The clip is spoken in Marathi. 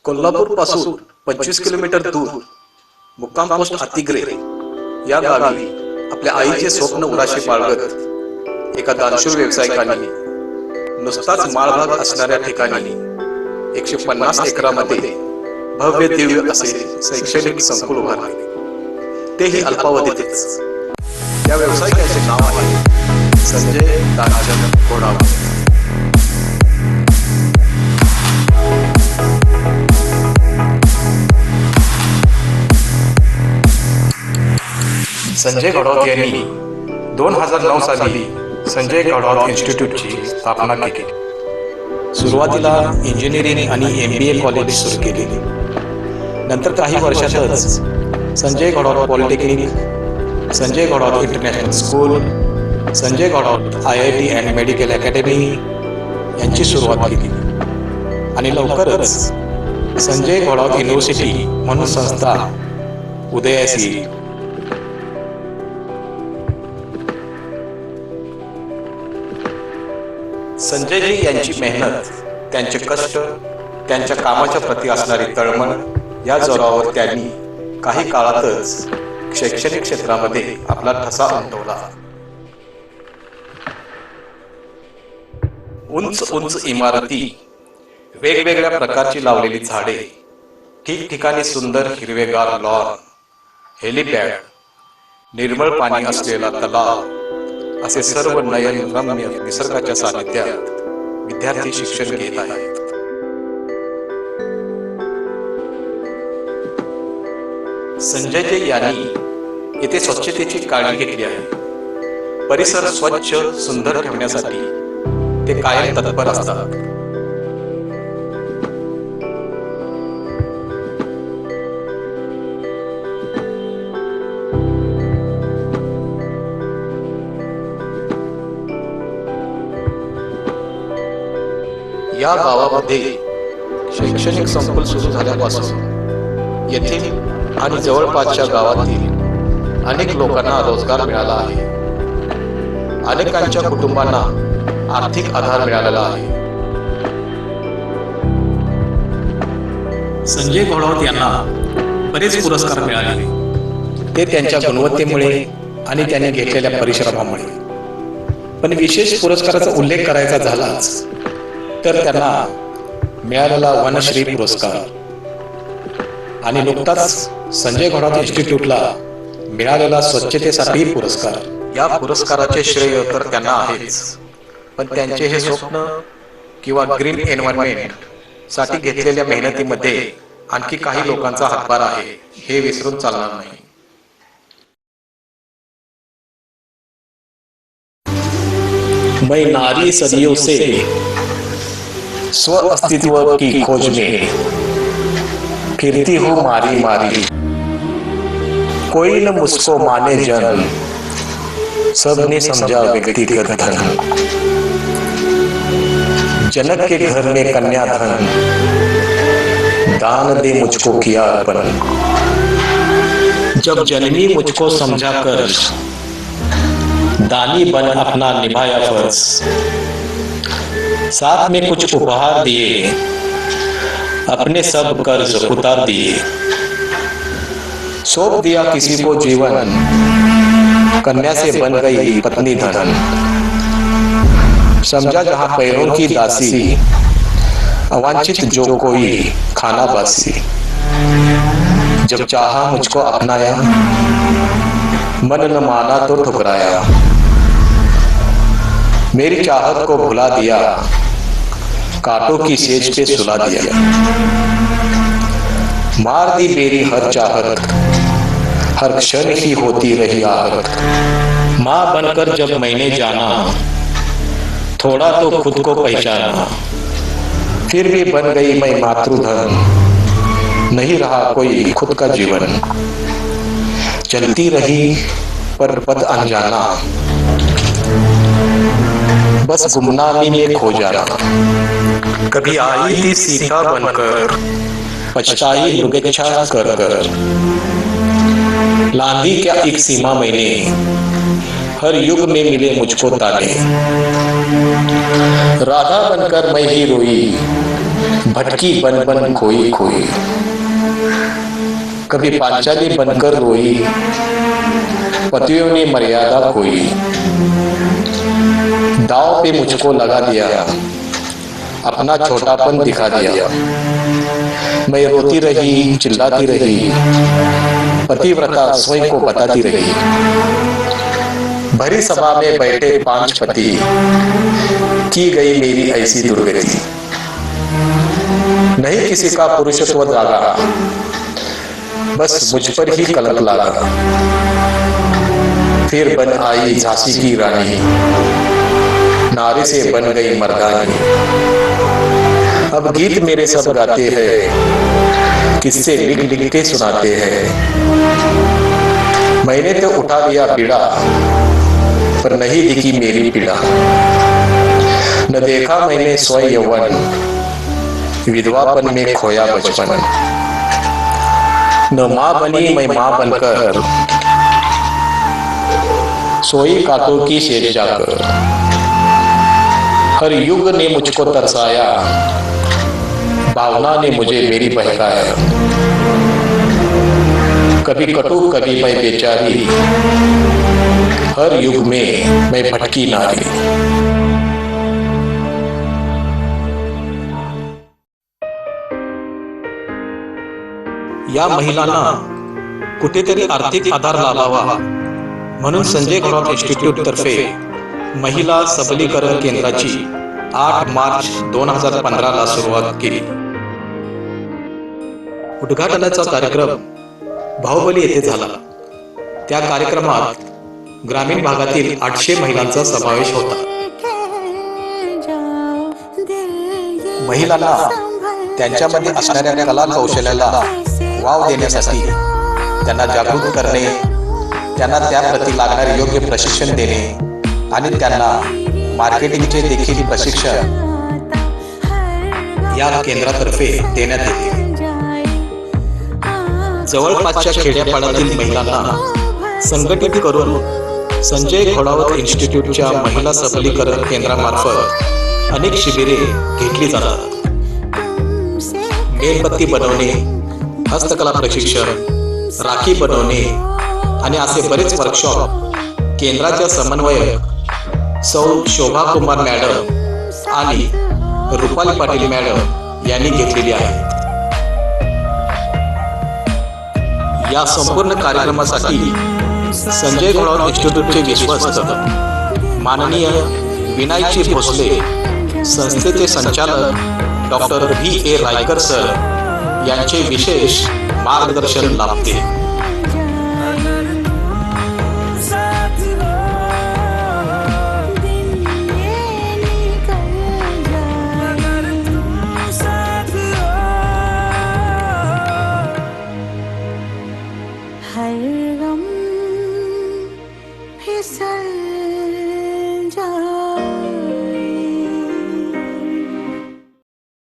कोल्हापूर पासून 25 किलोमीटर दूर मुक्काम पोस्ट अतिग्रे या गावी आपल्या आईचे स्वप्न उराशी बाळगत एका दानशूर व्यावसायिकांनी नुसताच माळभाग असणाऱ्या ठिकाणी 150 एकरामध्ये भव्य दिव्य असे शैक्षणिक संकुल उभारले, तेही अल्पावधीतच. या व्यावसायिकाचे नाव आहे संजय दानचंद घोडावत. संजय घोडावत यांनी 2009 साली संजय घोडावत इन्स्टिट्यूटची स्थापना केली. सुरुवातीला इंजिनिअरिंग आणि MBA कॉलेज सुरू केले. नंतर काही वर्षातच Sanjay Ghodawat polytechnic, Sanjay Ghodawat international school, Sanjay Ghodawat IIT and medical academy यांची सुरुवात केली आणि लवकरच संजय घोडावत युनिव्हर्सिटी म्हणून संस्था उदयास येईल. संजयजी यांची मेहनत, त्यांचे कष्ट, त्यांच्या कामाच्या प्रती असणारी तळमळ या जोरावर त्यांनी काही काळातच शैक्षणिक क्षेत्रामध्ये आपला ठसा उमटवला. उंच उंच इमारती, वेगवेगळ्या प्रकारची लावलेली झाडे, ठिकठिकाणी सुंदर हिरवेगार लॉन, हेलिपॅड, निर्मळ पाणी असलेला तलाव असे सर्व नयनरम्य निसर्गाच्या सानिध्यात विद्यार्थी शिक्षण घेत आहेत. संजयजी यांनी येथे स्वच्छतेची काळजी घेतली आहे. परिसर स्वच्छ सुंदर ठेवण्यासाठी ते कायम तत्पर असतात. या गावामध्ये शैक्षणिक संकुल सुरू झाल्यापासून येथील आणि जवळपासच्या गावातील अनेक लोकांना रोजगार मिळाला आहे. अनेकांच्या कुटुंबांना आर्थिक आधार मिळालेला आहे. संजय घोडावत यांना बरेच पुरस्कार मिळाले, ते त्यांच्या गुणवत्तेमुळे आणि त्यांनी घेतलेल्या परिश्रमामुळे. पण विशेष पुरस्काराचा उल्लेख करायचा झालाच तर त्यांना मिळालेला वनश्री पुरस्कार आणि नुकताच संजय घोडावत इन्स्टिट्यूटला मिळालेला स्वच्छतेसाठी पुरस्कार. या पुरस्काराचे श्रेय तर त्यांना आहेच, पण त्यांचे हे स्वप्न किंवा ग्रीन एन्व्हायरमेंट साठी घेतलेल्या मेहनतीमध्ये आणखी काही लोकांचा हातभार आहे, हे विसरून चालणार नाही. मैं नारी सदियों से स्व अस्तित्व की खोज में फिरती हूँ मारी मारी, कोई न मुझको माने जन, सबने समझा व्यक्तिगत धन. जनक के घर में कन्याधन, दान दे मुझको किया अर्पण. जब जननी मुझको समझा कर, दानी बन अपना निभाया फर्ज. साथ में कुछ उपहार दिए, अपने सब कर्ज उतार दिए. सौंप दिया किसी को जीवन, कन्या से बन गई पत्नी धन. समझा जहां पैरों की दासी, अवांछित जो कोई खाना बासी. जब चाहा मुझको अपनाया, मन न माना तो ठुकराया. मेरी चाहत को भुला दिया, कांटों की सेज पे सुला दिया. मार दी मेरी हर चाहत, हर क्षण ही होती रही आहत. माँ बनकर जब मैंने जाना, थोड़ा तो खुद को पहचाना. फिर भी बन गई मैं मातृधन, नहीं रहा कोई खुद का जीवन. चलती रही पर पथ अनजाना, बस गुमनामी में खो जाना. कभी आई थी सीता बनकर, पछताई मृगच्छा कर कर. लांघी क्या एक सीमा मैंने, हर युग में मिले मुझको ताने. राधा बनकर मैं ही रोई, भटकी बन बन खोई खोई, कभी पांचाली बनकर रोई, पतियों ने मर्यादा खोई, दाव पे मुझको लगा दिया, अपना छोटापन दिखा दिया। मैं रोती रही, चिल्लाती रही, पतिव्रता स्वयं को बताती रही। भरी सभा में बैठे 5 पति, की गई मेरी ऐसी दुर्गति। नहीं किसी का पुरुषत्व दागा, बस मुझ पर ही कलंक लागा। फिर बन आई झांसी की रानी, नारी से बन गई मर्दानी। अब गीत मेरे सब गाते हैं, किससे लिख लिख के सुनाते हैं। मैंने तो उठा लिया पीड़ा, पर नहीं दिखी मेरी पीड़ा। न देखा मैंने स्वयं यौवन, विधवापन में खोया बचपन। न माँ बनी मैं माँ बनकर, सोई कांटों की शेर जाकर। हर युग ने मुझको तरसाया, भावना ने मुझे मेरी बहकाया। कभी कटु कभी मैं बेचारी, हर युग में मैं भटकी नारी। या महिलांना कुठेतरी आर्थिक आधार लाभावा म्हणून संजय घोडावत इन्स्टिट्यूट तर्फे महिला सबलीकरण केंद्राची 8 मार्च 2015 ला सुरुवात केली। उद्घाटनाचा कार्यक्रम बाहुबली येथे झाला। त्या कार्यक्रमात ग्रामीण भागातील 800 महिलांचा समावेश होता। महिलांना त्यांच्यामध्ये असणाऱ्या कला कौशल्याला वाव देण्यासाठी त्यांना जागृत करणे, त्यांना त्याप्रती लागणारे योग्य प्रशिक्षण देणे आणि त्यांना मार्केटिंगचे देखील प्रशिक्षण या केंद्रातर्फे देण्यात येते। जवळपासच्या खेड्यापाड्यातील महिलांना संघटित करून संजय घोडावत इन्स्टिट्यूटच्या महिला सबलीकरण केंद्रामार्फत अनेक शिबिरे घेतली जातात। मेणबत्ती बनवणे, हस्तकला प्रशिक्षण, राखी बनवणे आणि असे बरेच वर्कशॉप केंद्राच्या समन्वयक सौ शोभा कुमार मॅडम आणि रुपाली पाटील मॅडम यांनी घेतलेली आहे। या संपूर्ण कार्यक्रमासाठी संजय घोडावत इन्स्टिट्यूटचे विश्वस्त माननीय विनायकजी भोसले, संस्थेचे संचालक डॉक्टर V.A. रायकर सर यांचे विशेष मार्गदर्शन लाभते। हर गम फिसल